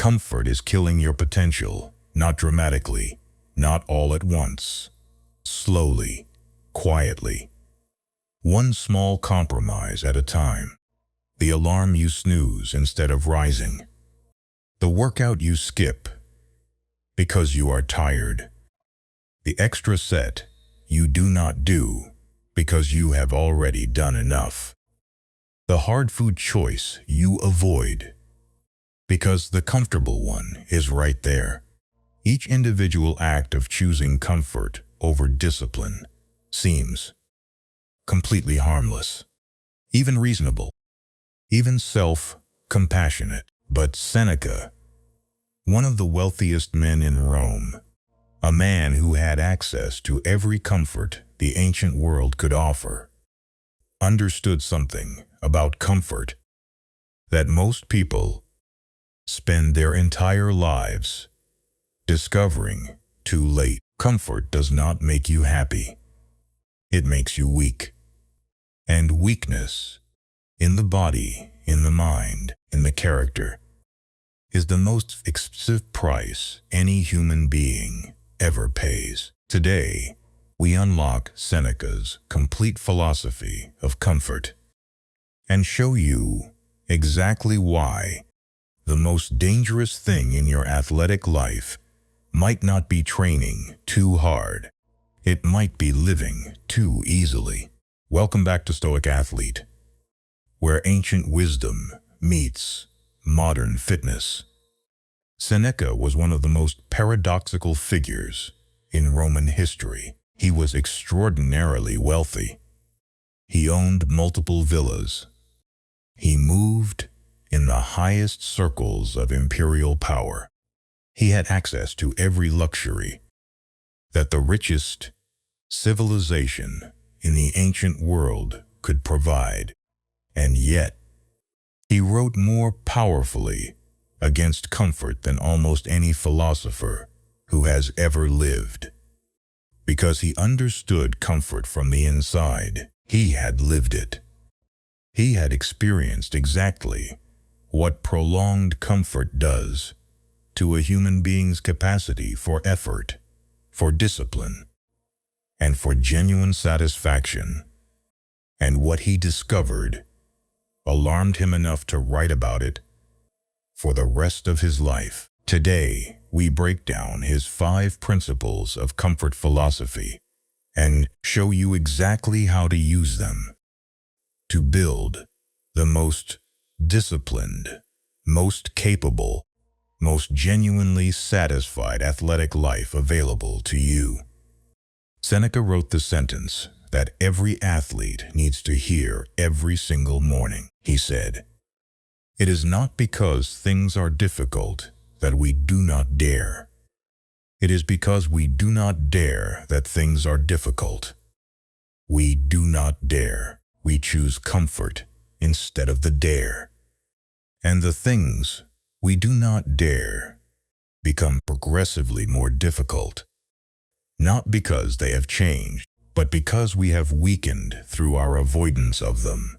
Comfort is killing your potential, not dramatically, not all at once. Slowly, quietly. One small compromise at a time. The alarm you snooze instead of rising. The workout you skip because you are tired. The extra set you do not do because you have already done enough. The hard food choice you avoid because the comfortable one is right there. Each individual act of choosing comfort over discipline seems completely harmless, even reasonable, even self-compassionate. But Seneca, one of the wealthiest men in Rome, a man who had access to every comfort the ancient world could offer, understood something about comfort that most people spend their entire lives discovering too late. Comfort does not make you happy. It makes you weak. And weakness, in the body, in the mind, in the character, is the most expensive price any human being ever pays. Today, we unlock Seneca's complete philosophy of comfort and show you exactly why the most dangerous thing in your athletic life might not be training too hard. It might be living too easily. Welcome back to Stoic Athlete, where ancient wisdom meets modern fitness. Seneca was one of the most paradoxical figures in Roman history. He was extraordinarily wealthy. He owned multiple villas. He moved in the highest circles of imperial power. He had access to every luxury that the richest civilization in the ancient world could provide. And yet, he wrote more powerfully against comfort than almost any philosopher who has ever lived. Because he understood comfort from the inside. He had lived it. He had experienced exactly what prolonged comfort does to a human being's capacity for effort, for discipline, and for genuine satisfaction. And what he discovered alarmed him enough to write about it for the rest of his life. Today, we break down his 5 principles of comfort philosophy and show you exactly how to use them to build the most disciplined, most capable, most genuinely satisfied athletic life available to you. Seneca wrote the sentence that every athlete needs to hear every single morning. He said, "It is not because things are difficult that we do not dare. It is because we do not dare that things are difficult. We do not dare. We choose comfort instead of the dare. And the things we do not dare become progressively more difficult, not because they have changed, but because we have weakened through our avoidance of them."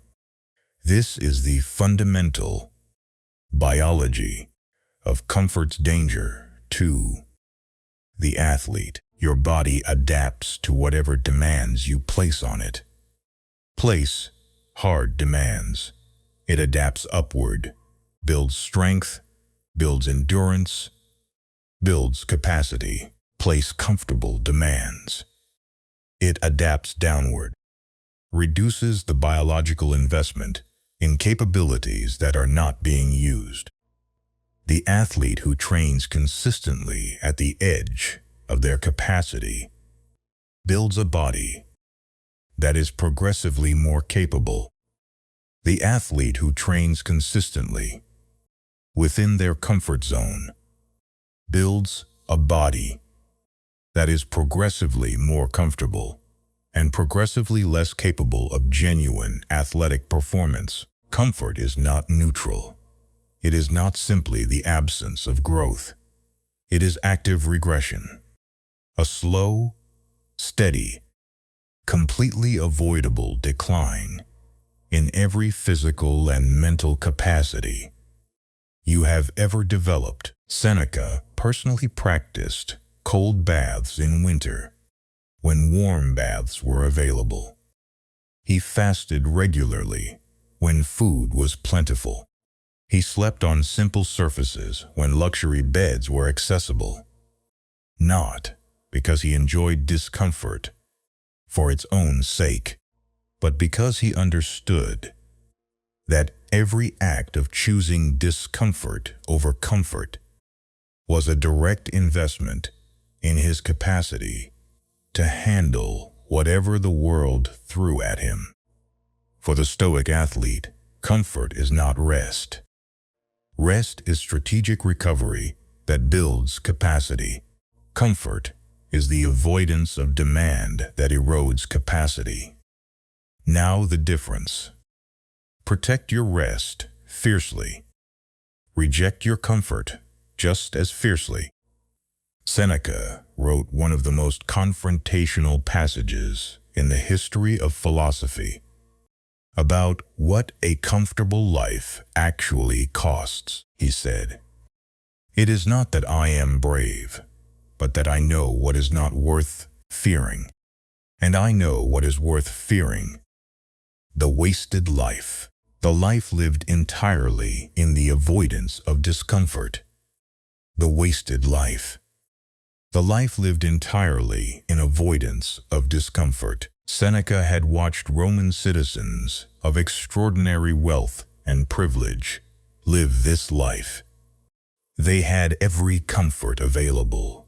This is the fundamental biology of comfort's danger to the athlete. Your body adapts to whatever demands you place on it. Place hard demands. It adapts upward, builds strength, builds endurance, builds capacity. Place comfortable demands. It adapts downward, reduces the biological investment in capabilities that are not being used. The athlete who trains consistently at the edge of their capacity builds a body that is progressively more capable. The athlete who trains consistently within their comfort zone builds a body that is progressively more comfortable and progressively less capable of genuine athletic performance. Comfort is not neutral. It is not simply the absence of growth. It is active regression. A slow, steady, completely avoidable decline in every physical and mental capacity you have ever developed. Seneca personally practiced cold baths in winter when warm baths were available. He fasted regularly when food was plentiful. He slept on simple surfaces when luxury beds were accessible, not because he enjoyed discomfort for its own sake, but because he understood that every act of choosing discomfort over comfort was a direct investment in his capacity to handle whatever the world threw at him. For the Stoic athlete, comfort is not rest. Rest is strategic recovery that builds capacity. Comfort is the avoidance of demand that erodes capacity. Now the difference. Protect your rest fiercely. Reject your comfort just as fiercely. Seneca wrote one of the most confrontational passages in the history of philosophy about what a comfortable life actually costs. He said, "It is not that I am brave, but that I know what is not worth fearing. And I know what is worth fearing: the wasted life, the life lived entirely in the avoidance of discomfort. The wasted life. The life lived entirely in avoidance of discomfort." Seneca had watched Roman citizens of extraordinary wealth and privilege live this life. They had every comfort available,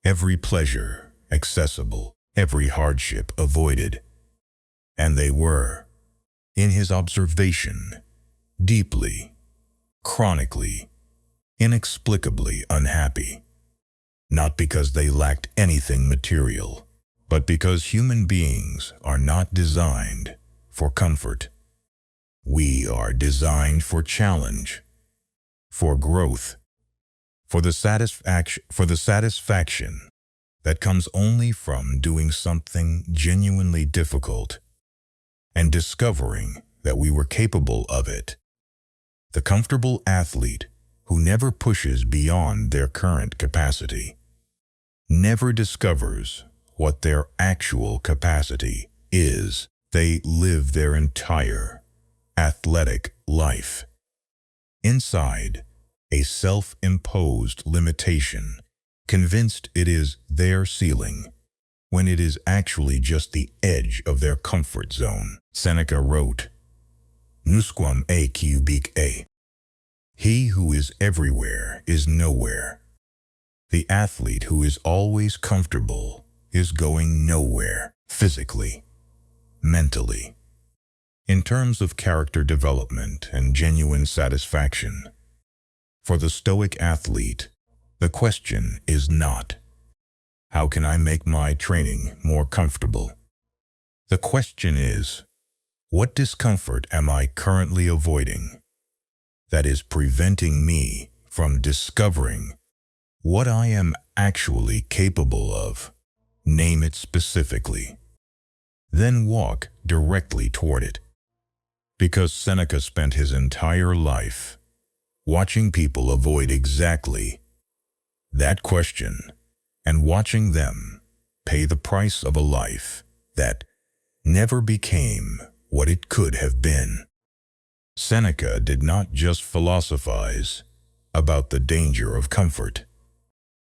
every pleasure accessible, every hardship avoided. And they were, in his observation, deeply, chronically, inexplicably unhappy. Not because they lacked anything material, but because human beings are not designed for comfort. We are designed for challenge, for growth, for the satisfaction that comes only from doing something genuinely difficult and discovering that we were capable of it. The comfortable athlete who never pushes beyond their current capacity never discovers what their actual capacity is. They live their entire athletic life inside a self-imposed limitation, convinced it is their ceiling, when it is actually just the edge of their comfort zone. Seneca wrote, "Nusquam a cubic a." He who is everywhere is nowhere. The athlete who is always comfortable is going nowhere, physically, mentally. In terms of character development and genuine satisfaction, for the Stoic athlete, the question is not, how can I make my training more comfortable? The question is, what discomfort am I currently avoiding that is preventing me from discovering what I am actually capable of? Name it specifically. Then walk directly toward it. Because Seneca spent his entire life watching people avoid exactly that question and watching them pay the price of a life that never became what it could have been. Seneca did not just philosophize about the danger of comfort.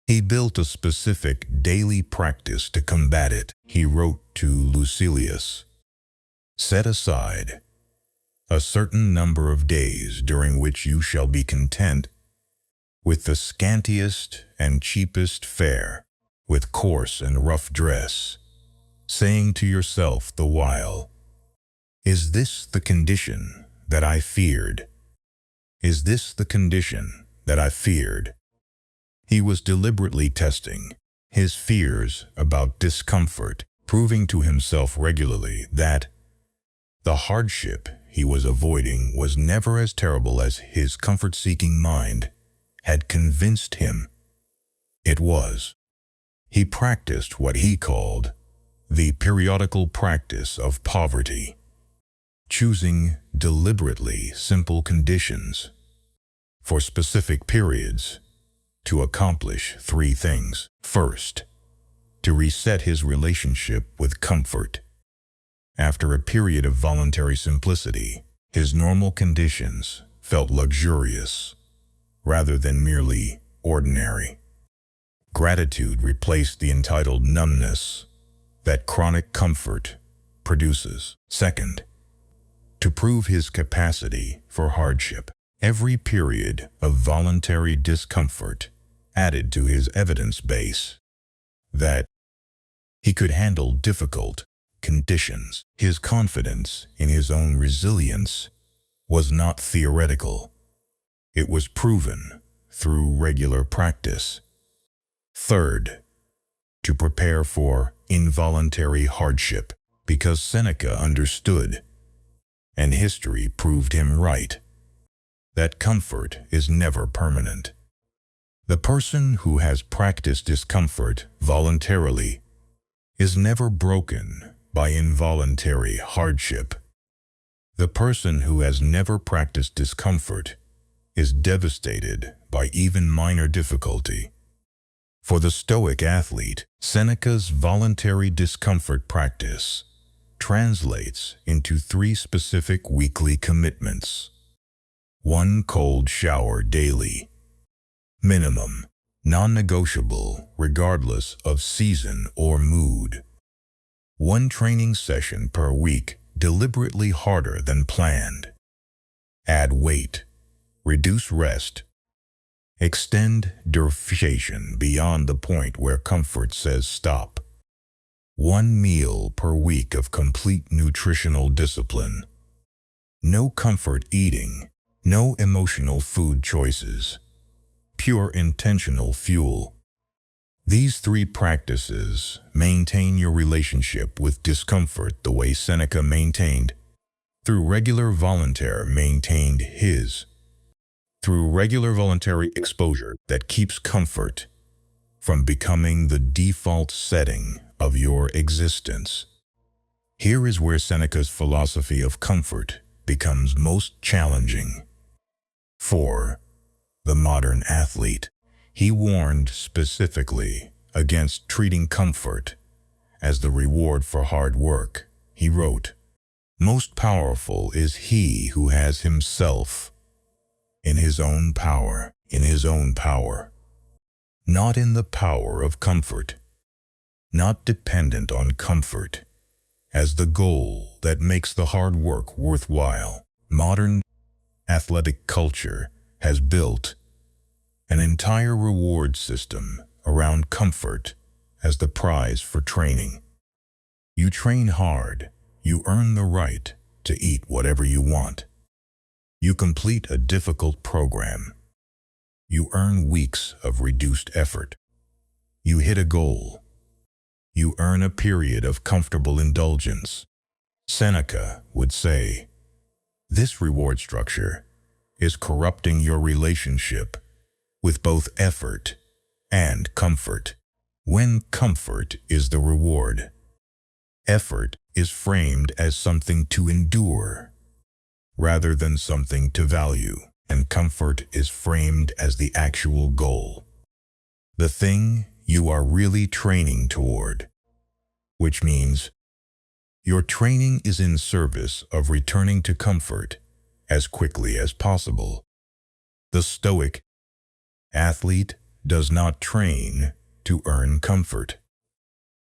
He built a specific daily practice to combat it. He wrote to Lucilius, "Set aside a certain number of days during which you shall be content with the scantiest and cheapest fare, with coarse and rough dress, saying to yourself the while, 'Is this the condition that I feared? Is this the condition that I feared?'" He was deliberately testing his fears about discomfort, proving to himself regularly that the hardship he was avoiding was never as terrible as his comfort-seeking mind had convinced him it was. He practiced what he called the periodical practice of poverty, choosing deliberately simple conditions for specific periods to accomplish three things. First, to reset his relationship with comfort. After a period of voluntary simplicity, his normal conditions felt luxurious rather than merely ordinary. Gratitude replaced the entitled numbness that chronic comfort produces. Second, to prove his capacity for hardship. Every period of voluntary discomfort added to his evidence base that he could handle difficult conditions. His confidence in his own resilience was not theoretical. It was proven through regular practice. Third, to prepare for involuntary hardship, because Seneca understood, and history proved him right, that comfort is never permanent. The person who has practiced discomfort voluntarily is never broken by involuntary hardship. The person who has never practiced discomfort is devastated by even minor difficulty. For the Stoic athlete, Seneca's voluntary discomfort practice translates into three specific weekly commitments. 1 cold shower daily. Minimum, non-negotiable regardless of season or mood. 1 training session per week, deliberately harder than planned. Add weight. Reduce rest. Extend duration beyond the point where comfort says stop. 1 meal per week of complete nutritional discipline. No comfort eating, no emotional food choices. Pure intentional fuel. These 3 practices maintain your relationship with discomfort the way Seneca maintained, through regular voluntary exposure that keeps comfort from becoming the default setting of your existence. Here is where Seneca's philosophy of comfort becomes most challenging. For the modern athlete, he warned specifically against treating comfort as the reward for hard work. He wrote, "Most powerful is he who has himself in his own power, not in the power of comfort, not dependent on comfort as the goal that makes the hard work worthwhile." Modern athletic culture has built an entire reward system around comfort as the prize for training. You train hard, you earn the right to eat whatever you want. You complete a difficult program, you earn weeks of reduced effort. You hit a goal, you earn a period of comfortable indulgence. Seneca would say, this reward structure is corrupting your relationship with both effort and comfort. When comfort is the reward, effort is framed as something to endure rather than something to value, and comfort is framed as the actual goal, the thing you are really training toward, which means your training is in service of returning to comfort as quickly as possible. The Stoic athlete does not train to earn comfort.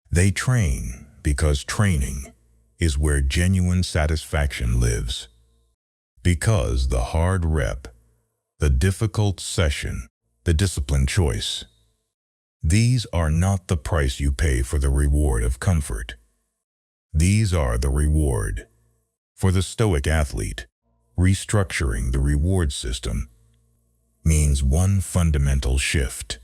They train because training is where genuine satisfaction lives. Because the hard rep, the difficult session, the disciplined choice, these are not the price you pay for the reward of comfort. These are the reward. For the Stoic athlete, restructuring the reward system means one fundamental shift.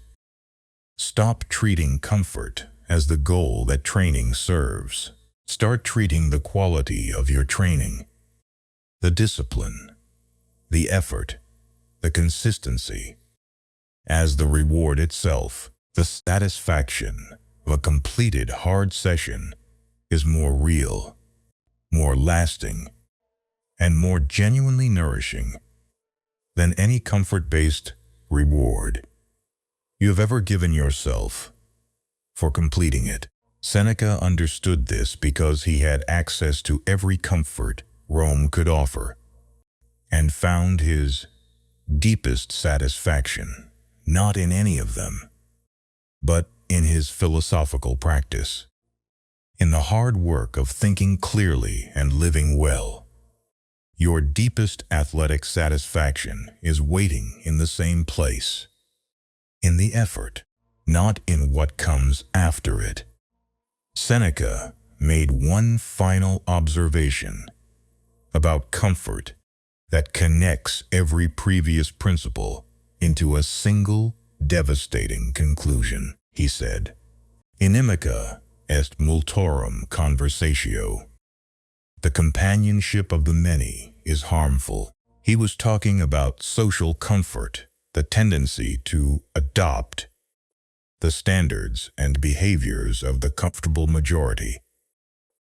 Stop treating comfort as the goal that training serves. Start treating the quality of your training, the discipline, the effort, the consistency, as the reward itself. The satisfaction of a completed hard session is more real, more lasting, and more genuinely nourishing than any comfort-based reward. you have ever given yourself for completing it. Seneca understood this because he had access to every comfort Rome could offer, and found his deepest satisfaction not in any of them, but in his philosophical practice, in the hard work of thinking clearly and living well. Your deepest athletic satisfaction is waiting in the same place, in the effort, not in what comes after it. Seneca made one final observation about comfort that connects every previous principle into a single devastating conclusion. He said, "Inimica est multorum conversatio." The companionship of the many is harmful. He was talking about social comfort, the tendency to adopt the standards and behaviors of the comfortable majority,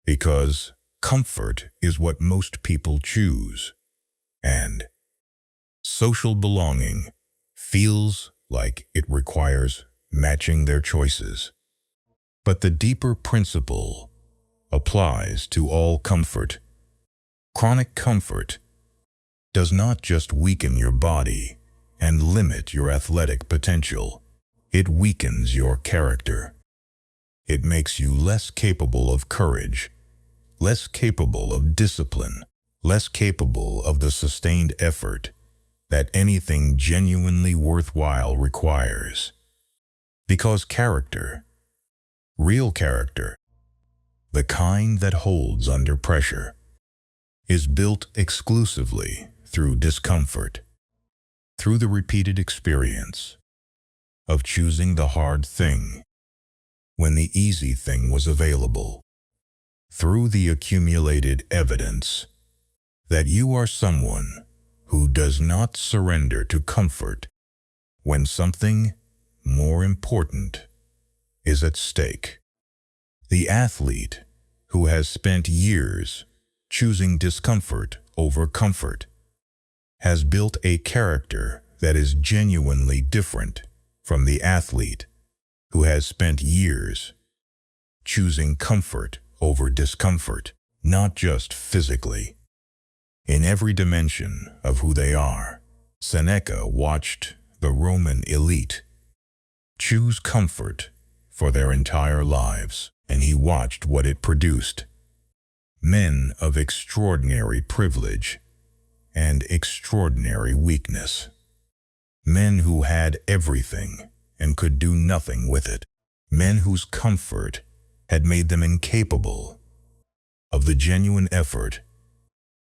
because comfort is what most people choose, and social belonging feels like it requires matching their choices. But the deeper principle applies to all comfort. Chronic comfort does not just weaken your body and limit your athletic potential. It weakens your character. It makes you less capable of courage, less capable of discipline, less capable of the sustained effort that anything genuinely worthwhile requires. Because character, real character, the kind that holds under pressure, is built exclusively through discomfort, through the repeated experience of choosing the hard thing when the easy thing was available, through the accumulated evidence that you are someone who does not surrender to comfort when something more important is at stake. The athlete who has spent years choosing discomfort over comfort has built a character that is genuinely different from the athlete who has spent years choosing comfort over discomfort, not just physically, in every dimension of who they are. Seneca watched the Roman elite choose comfort for their entire lives, and he watched what it produced. Men of extraordinary privilege and extraordinary weakness. Men who had everything and could do nothing with it. Men whose comfort had made them incapable of the genuine effort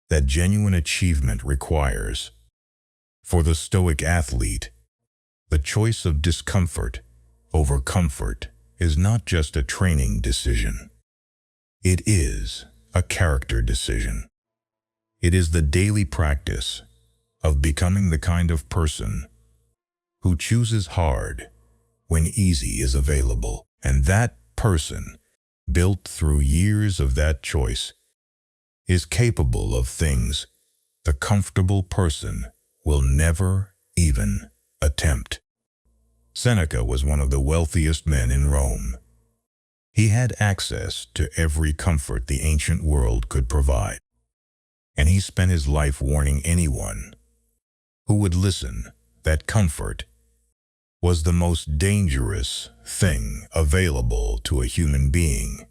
that genuine achievement requires. For the Stoic athlete, the choice of discomfort over comfort is not just a training decision. It is a character decision. It is the daily practice of becoming the kind of person who chooses hard when easy is available. And that person, built through years of that choice, is capable of things the comfortable person will never even attempt. Seneca was one of the wealthiest men in Rome. He had access to every comfort the ancient world could provide, and he spent his life warning anyone who would listen that comfort was the most dangerous thing available to a human being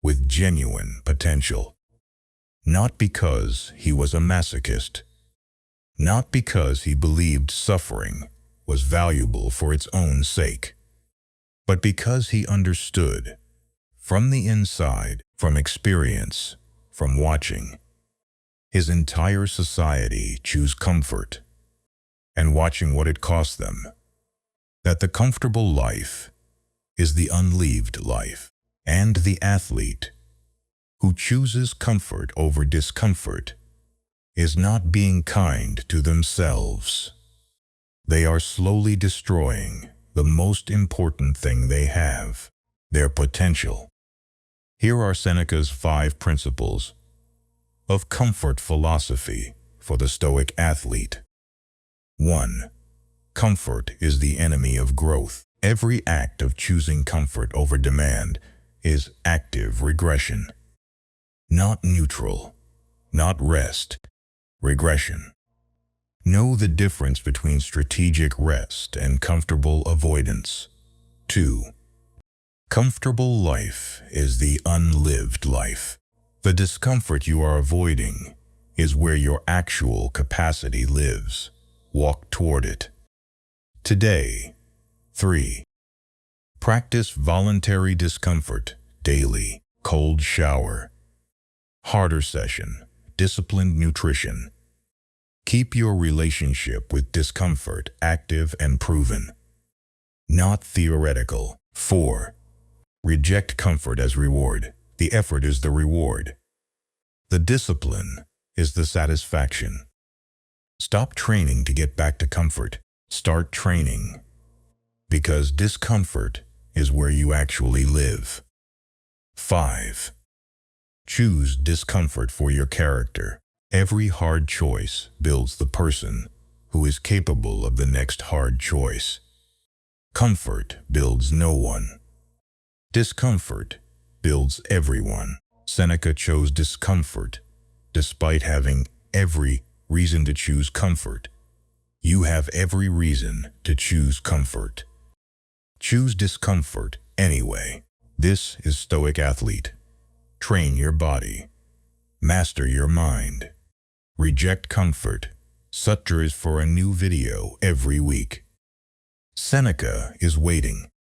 with genuine potential. Not because he was a masochist, not because he believed suffering was valuable for its own sake, but because he understood from the inside, from experience, from watching his entire society choose comfort and watching what it cost them, that the comfortable life is the unlived life, and the athlete who chooses comfort over discomfort is not being kind to themselves. They are slowly destroying the most important thing they have, their potential. Here are Seneca's 5 principles of comfort philosophy for the Stoic athlete. 1. Comfort is the enemy of growth. Every act of choosing comfort over demand is active regression. Not neutral, not rest, regression. Know the difference between strategic rest and comfortable avoidance. 2. Comfortable life is the unlived life. The discomfort you are avoiding is where your actual capacity lives. Walk toward it. Today. 3. Practice voluntary discomfort daily. Cold shower. Harder session. Disciplined nutrition. Keep your relationship with discomfort active and proven, not theoretical. 4. Reject comfort as reward. The effort is the reward. The discipline is the satisfaction. Stop training to get back to comfort. Start training, because discomfort is where you actually live. 5. Choose discomfort for your character. Every hard choice builds the person who is capable of the next hard choice. Comfort builds no one. Discomfort builds everyone. Seneca chose discomfort despite having every reason to choose comfort. You have every reason to choose comfort. Choose discomfort anyway. This is Stoic Athlete. Train your body. Master your mind. Reject comfort. Sutra is for a new video every week. Seneca is waiting.